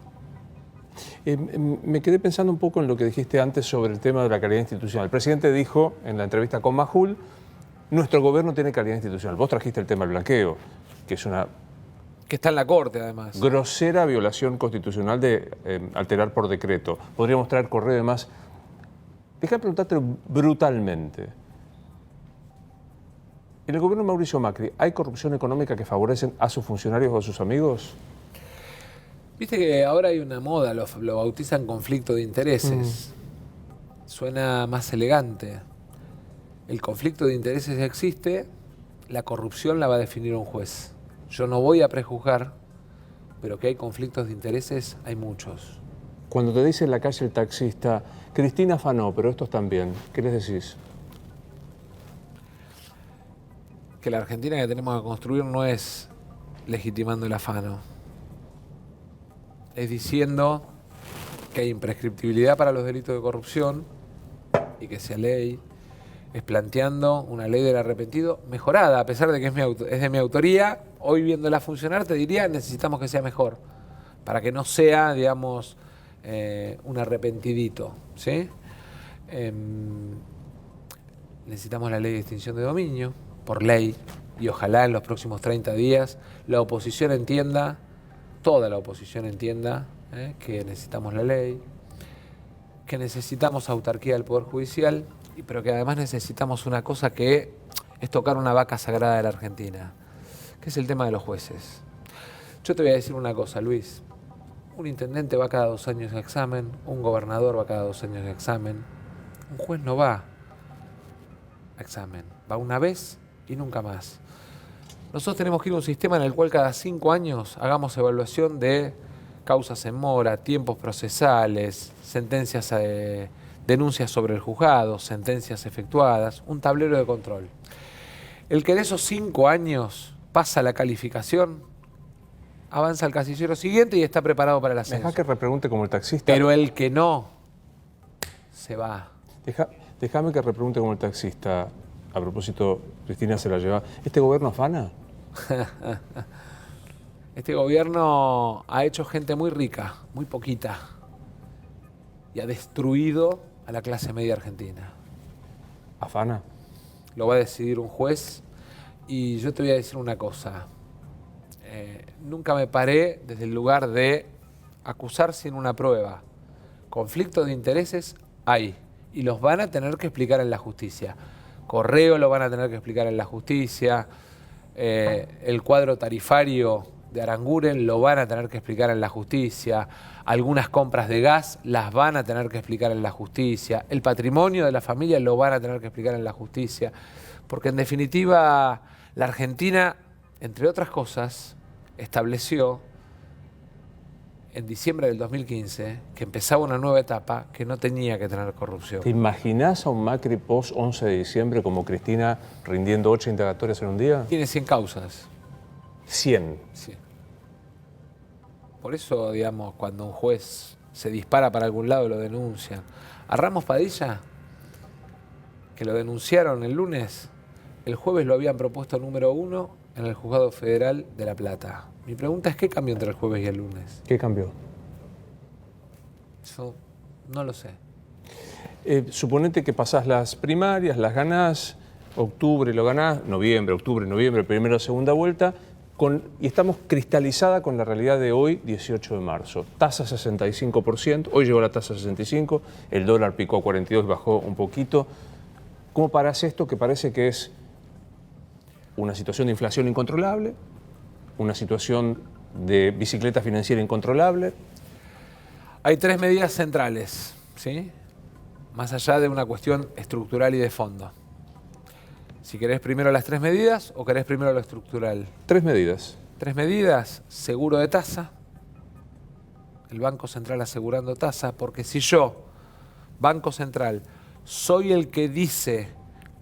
Me quedé pensando un poco en lo que dijiste antes sobre el tema de la calidad institucional. El presidente dijo en la entrevista con Majul, nuestro gobierno tiene calidad institucional. Vos trajiste el tema del blanqueo, que es una... Que está en la Corte, además. Grosera violación constitucional de alterar por decreto. Podríamos traer correo y demás. Déjame preguntarte brutalmente. ¿En el gobierno de Mauricio Macri hay corrupción económica que favorecen a sus funcionarios o a sus amigos? Viste que ahora hay una moda, lo bautizan conflicto de intereses. Suena más elegante. El conflicto de intereses existe, la corrupción la va a definir un juez. Yo no voy a prejuzgar, pero que hay conflictos de intereses, hay muchos. Cuando te dice en la calle el taxista, Cristina afanó, pero estos también, ¿qué les decís? Que la Argentina que tenemos que construir no es legitimando el afano. Es diciendo que hay imprescriptibilidad para los delitos de corrupción y que sea ley. Es planteando una ley del arrepentido mejorada, a pesar de que es de mi autoría. Hoy viéndola funcionar te diría necesitamos que sea mejor, para que no sea, digamos, un arrepentidito, ¿sí? Necesitamos la ley de extinción de dominio, por ley, y ojalá en los próximos 30 días la oposición entienda, toda la oposición entienda que necesitamos la ley, que necesitamos autarquía del Poder Judicial, pero que además necesitamos una cosa que es tocar una vaca sagrada de la Argentina, que es el tema de los jueces. Yo te voy a decir una cosa, Luis. Un intendente va cada 2 años a examen, un gobernador va cada 2 años a examen, un juez no va a examen. Va una vez y nunca más. Nosotros tenemos que ir a un sistema en el cual cada 5 años hagamos evaluación de causas en mora, tiempos procesales, sentencias, denuncias sobre el juzgado, sentencias efectuadas, un tablero de control. El que en esos 5 años pasa la calificación, avanza al casillero siguiente y está preparado para el ascenso. Deja que repregunte como el taxista. Pero el que no, se va. Déjame que repregunte como el taxista. A propósito, Cristina se la lleva. ¿Este gobierno afana? Este gobierno ha hecho gente muy rica, muy poquita, y ha destruido a la clase media argentina. ¿Afana? Lo va a decidir un juez, y yo te voy a decir una cosa. Nunca me paré desde el lugar de acusar sin una prueba. Conflictos de intereses hay, y los van a tener que explicar en la justicia. Correo lo van a tener que explicar en la justicia, el cuadro tarifario de Aranguren lo van a tener que explicar en la justicia, algunas compras de gas las van a tener que explicar en la justicia, el patrimonio de la familia lo van a tener que explicar en la justicia, porque en definitiva la Argentina, entre otras cosas, estableció en diciembre del 2015 que empezaba una nueva etapa que no tenía que tener corrupción. ¿Te imaginás a un Macri post 11 de diciembre como Cristina rindiendo 8 indagatorias en un día? Tiene 100 causas. 100. Sí. Por eso, digamos, cuando un juez se dispara para algún lado lo denuncian. A Ramos Padilla, que lo denunciaron el lunes, el jueves lo habían propuesto número 1 en el Juzgado Federal de La Plata. Mi pregunta es, ¿qué cambió entre el jueves y el lunes? ¿Qué cambió? Eso no lo sé. Suponete que pasás las primarias, las ganás, octubre lo ganás, noviembre, primera o segunda vuelta, y estamos cristalizada con la realidad de hoy, 18 de marzo. Tasa 65%, hoy llegó la tasa 65%, el dólar picó a 42 y bajó un poquito. ¿Cómo parás esto que parece que es una situación de inflación incontrolable, una situación de bicicleta financiera incontrolable? Hay 3 medidas centrales, ¿sí? Más allá de una cuestión estructural y de fondo. Si querés primero las 3 medidas o querés primero lo estructural. 3 medidas. 3 medidas, seguro de tasa, el Banco Central asegurando tasa, porque si yo, Banco Central, soy el que dice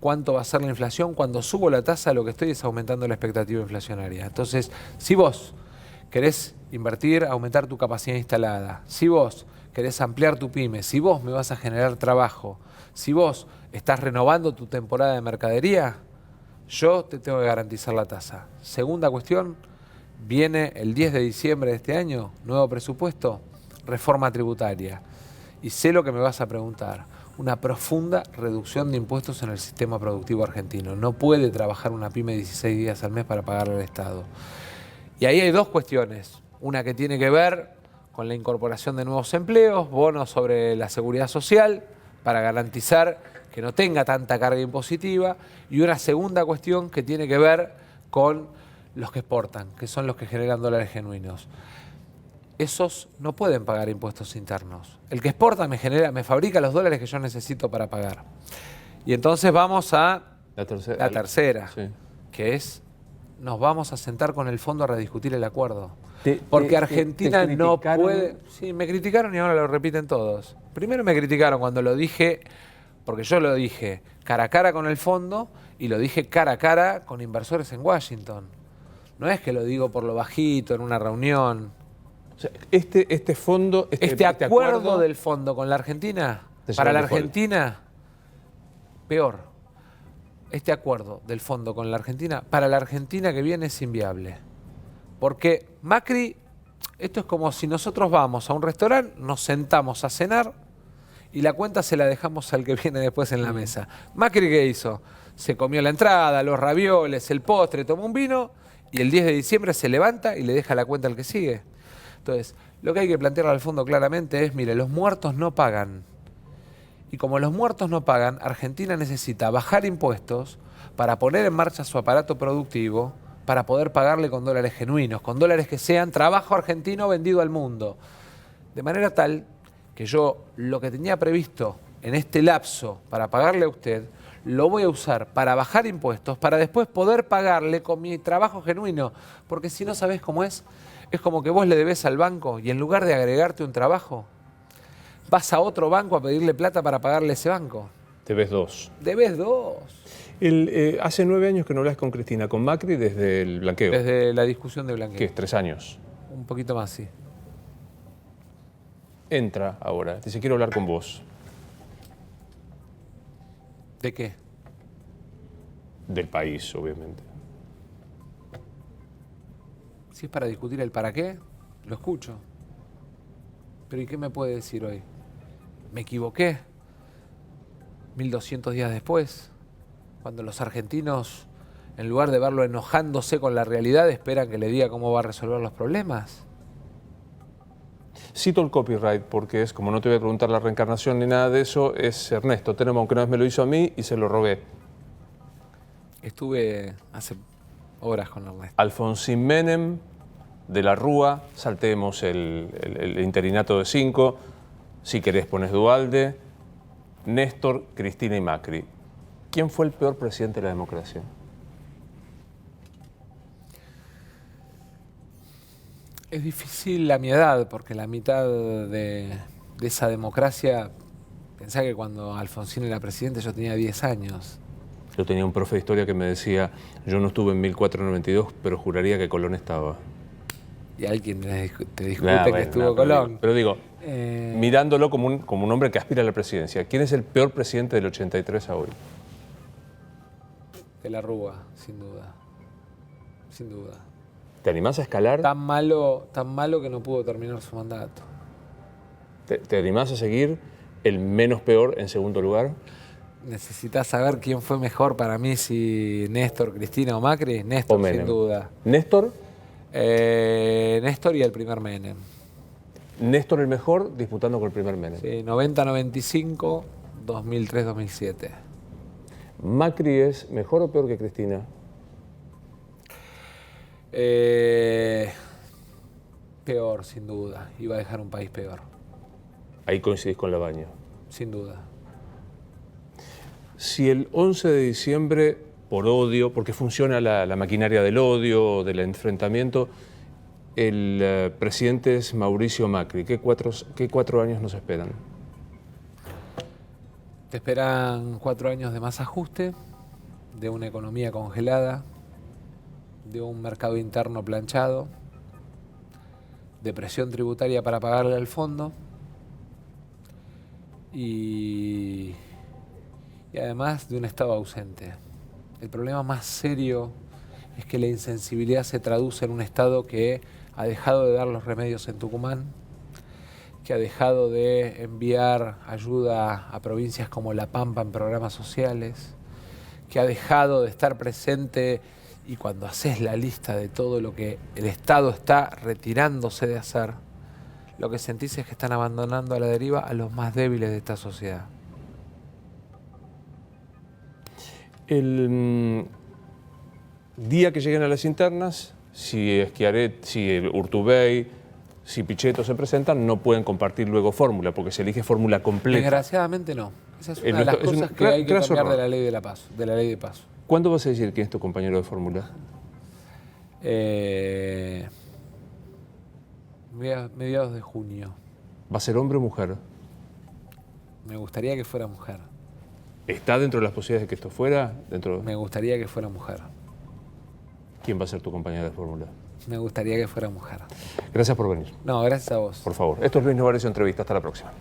cuánto va a ser la inflación, cuando subo la tasa lo que estoy es aumentando la expectativa inflacionaria. Entonces, si vos querés invertir, aumentar tu capacidad instalada, si vos querés ampliar tu pyme, si vos me vas a generar trabajo, si vos estás renovando tu temporada de mercadería, yo te tengo que garantizar la tasa. Segunda cuestión, viene el 10 de diciembre de este año, nuevo presupuesto, reforma tributaria. Y sé lo que me vas a preguntar. Una profunda reducción de impuestos en el sistema productivo argentino. No puede trabajar una pyme 16 días al mes para pagarle al Estado. Y ahí hay 2 cuestiones. Una que tiene que ver con la incorporación de nuevos empleos, bonos sobre la seguridad social, para garantizar que no tenga tanta carga impositiva. Y una segunda cuestión que tiene que ver con los que exportan, que son los que generan dólares genuinos. Esos no pueden pagar impuestos internos. El que exporta me fabrica los dólares que yo necesito para pagar. Y entonces vamos a la tercera, sí, que es, nos vamos a sentar con el fondo a rediscutir el acuerdo. Porque Argentina no puede... Sí, me criticaron y ahora lo repiten todos. Primero me criticaron cuando lo dije, porque yo lo dije cara a cara con el fondo y lo dije cara a cara con inversores en Washington. No es que lo digo por lo bajito en una reunión. O sea, este fondo... Este acuerdo del fondo con la Argentina, para la Argentina, peor. Este acuerdo del fondo con la Argentina, para la Argentina que viene es inviable. Porque Macri, esto es como si nosotros vamos a un restaurante, nos sentamos a cenar y la cuenta se la dejamos al que viene después en la mesa. Macri, ¿qué hizo? Se comió la entrada, los ravioles, el postre, tomó un vino y el 10 de diciembre se levanta y le deja la cuenta al que sigue. Entonces, lo que hay que plantear al fondo claramente es, mire, los muertos no pagan. Y como los muertos no pagan, Argentina necesita bajar impuestos para poner en marcha su aparato productivo, para poder pagarle con dólares genuinos, con dólares que sean trabajo argentino vendido al mundo. De manera tal que yo lo que tenía previsto en este lapso para pagarle a usted, lo voy a usar para bajar impuestos, para después poder pagarle con mi trabajo genuino. Porque si no sabés cómo es como que vos le debés al banco y en lugar de agregarte un trabajo, vas a otro banco a pedirle plata para pagarle a ese banco. Debes 2. Debes 2. Hace 9 años que no hablas con Cristina, con Macri desde el blanqueo. Desde la discusión de blanqueo. ¿Qué es? 3 años. Un poquito más, sí. Entra ahora, dice, quiero hablar con vos. ¿De qué? Del país, obviamente. Si es para discutir el para qué, lo escucho. Pero ¿y qué me puede decir hoy? ¿Me equivoqué? 1200 días después, cuando los argentinos, en lugar de verlo enojándose con la realidad, esperan que le diga cómo va a resolver los problemas. Cito el copyright porque es, como no te voy a preguntar la reencarnación ni nada de eso, es Ernesto Tenenbaum, que una vez me lo hizo a mí y se lo robé. Estuve hace horas con Ernesto. Alfonsín Menem, de la Rúa, saltemos el interinato de 5, si querés pones Duhalde, Néstor, Cristina y Macri. ¿Quién fue el peor presidente de la democracia? Es difícil a mi edad, porque la mitad de esa democracia, pensá que cuando Alfonsín era presidente yo tenía 10 años. Yo tenía un profe de historia que me decía, yo no estuve en 1492, pero juraría que Colón estaba. Y alguien te discute que estuvo Colón. Pero digo, mirándolo como un hombre que aspira a la presidencia, ¿quién es el peor presidente del 83 a hoy? De la Rúa, sin duda. Sin duda. ¿Te animás a escalar? Tan malo que no pudo terminar su mandato. ¿Te animás a seguir el menos peor en segundo lugar? ¿Necesitas saber quién fue mejor para mí, si Néstor, Cristina o Macri? Néstor, o Menem. sin duda. ¿Néstor? Néstor y el primer Menem. Néstor el mejor disputando con el primer Menem. Sí, 90-95, 2003-2007. ¿Macri es mejor o peor que Cristina? Peor, sin duda. Iba a dejar un país peor. Ahí coincidís con Labaña. Sin duda. Si el 11 de diciembre, por odio, porque funciona la maquinaria del odio, del enfrentamiento, el presidente es Mauricio Macri, ¿qué 4 años nos esperan? Te esperan 4 años de más ajuste, de una economía congelada, de un mercado interno planchado, de presión tributaria para pagarle al fondo y además de un Estado ausente. El problema más serio es que la insensibilidad se traduce en un Estado que ha dejado de dar los remedios en Tucumán, que ha dejado de enviar ayuda a provincias como La Pampa en programas sociales, que ha dejado de estar presente, y cuando haces la lista de todo lo que el Estado está retirándose de hacer, lo que sentís es que están abandonando a la deriva a los más débiles de esta sociedad. El día que lleguen a las internas, si Schiaretti, si Urtubey, si Pichetto se presentan, no pueden compartir luego fórmula, porque se elige fórmula completa. Desgraciadamente no. Esa es una de las cosas que hay que cambiar de la ley de la Paz, de la ley de paso. ¿Cuándo vas a decir quién es tu compañero de fórmula? Mediados de junio. ¿Va a ser hombre o mujer? Me gustaría que fuera mujer. ¿Está dentro de las posibilidades de que esto fuera? Me gustaría que fuera mujer. ¿Quién va a ser tu compañera de fórmula? Me gustaría que fuera mujer. Gracias por venir. No, gracias a vos. Por favor. Esto es Luis Novarecio Entrevista. Hasta la próxima.